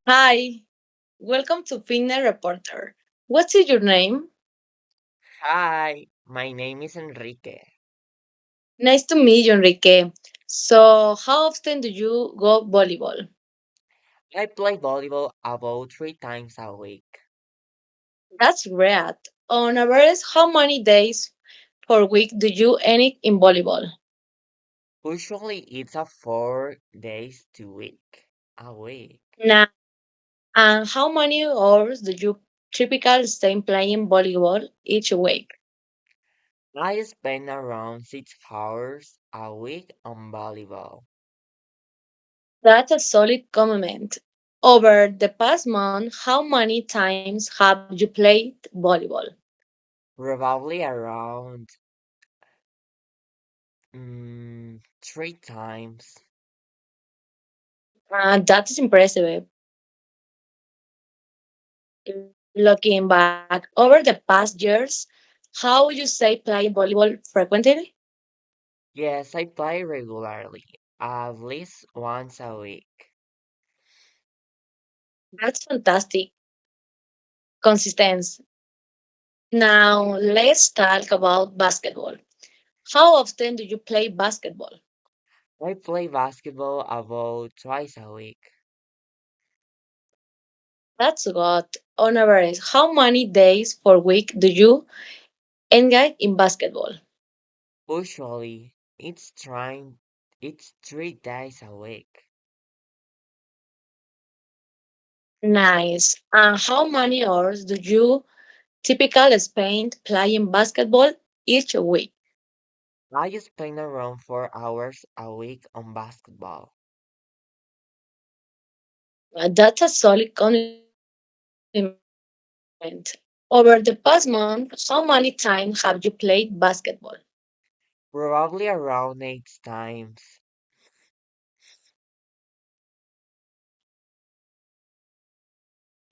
Hi, welcome to Fitness Reporter. What's your name? Hi, my name is Enrique. Nice to meet you, Enrique. So, how often do you go volleyball? I play volleyball about 3 times a week. That's great. On average, how many days per week do you end in volleyball? Usually it's a 4 days to week. A week. Now, and how many hours do you typically stay playing volleyball each week? I spend around 6 hours a week on volleyball. That's a solid commitment. Over the past month, how many times have you played volleyball? Probably around 3 times. That is impressive. Looking back over the past years, how would you say playing volleyball frequently? Yes, I play regularly, at least once a week. That's fantastic. Consistency. Now, let's talk about basketball. How often do you play basketball? I play basketball about twice a week. That's good. On average, how many days per week do you engage in basketball? Usually, it's 3 days a week. Nice. And how many hours do you typically spend playing basketball each week? I spend around 4 hours a week on basketball. That's a solid commitment. Over the past month, how many times have you played basketball? Probably around 8 times.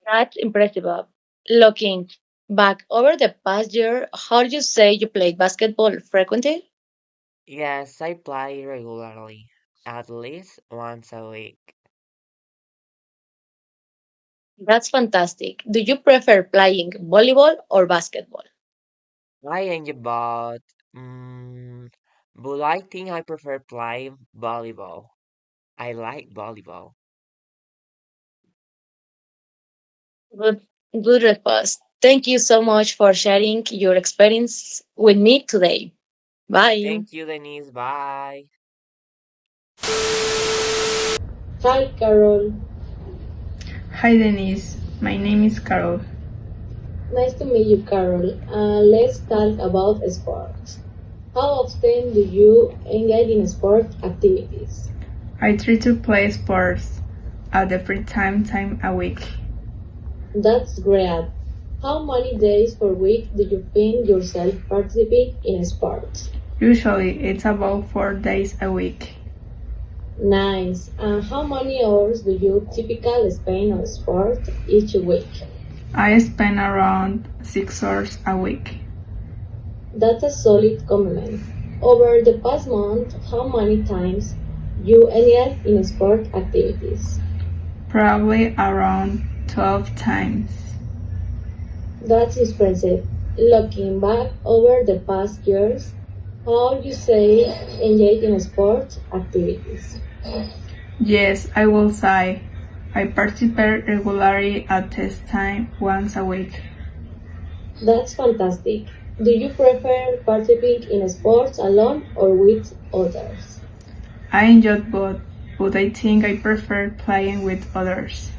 That's impressive. Looking back over the past year, how do you say you played basketball frequently? Yes, I play regularly, at least once a week. That's fantastic. Do you prefer playing volleyball or basketball? I enjoy mm, but I think I prefer playing volleyball. I like volleyball. Good, good response. Thank you so much for sharing your experience with me today. Bye. Thank you, Denise. Bye. Hi, Carol. Hi Denise, my name is Carol. Nice to meet you, Carol. Let's talk about sports. How often do you engage in sport activities? I try to play sports at the free time a week. That's great. How many days per week do you find yourself participating in sports? Usually it's about 4 days a week. Nice. And how many hours do you typically spend on sport each week? I spend around 6 hours a week. That's a solid commitment. Over the past month, how many times you engaged in sport activities? Probably around 12 times. That's impressive. Looking back over the past years, how you say engage in sport activities? Yes, I will say I participate regularly at test time once a week. That's fantastic. Do you prefer participating in sports alone or with others? I enjoy both, but I think I prefer playing with others.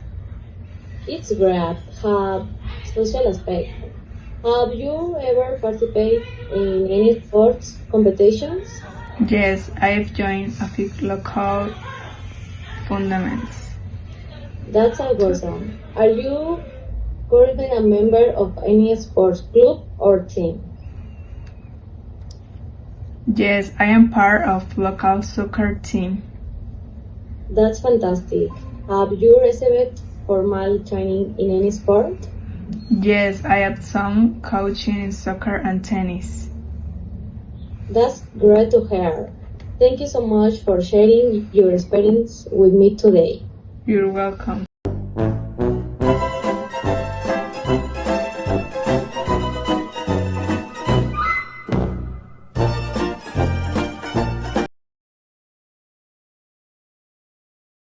It's great. Have social aspect. Have you ever participated in any sports competitions? Yes, I have joined a few local fundaments. That's awesome. Are you currently a member of any sports club or team? Yes, I am part of local soccer team. That's fantastic. Have you received formal training in any sport? Yes, I had some coaching in soccer and tennis. That's great to hear. Thank you so much for sharing your experience with me today. You're welcome.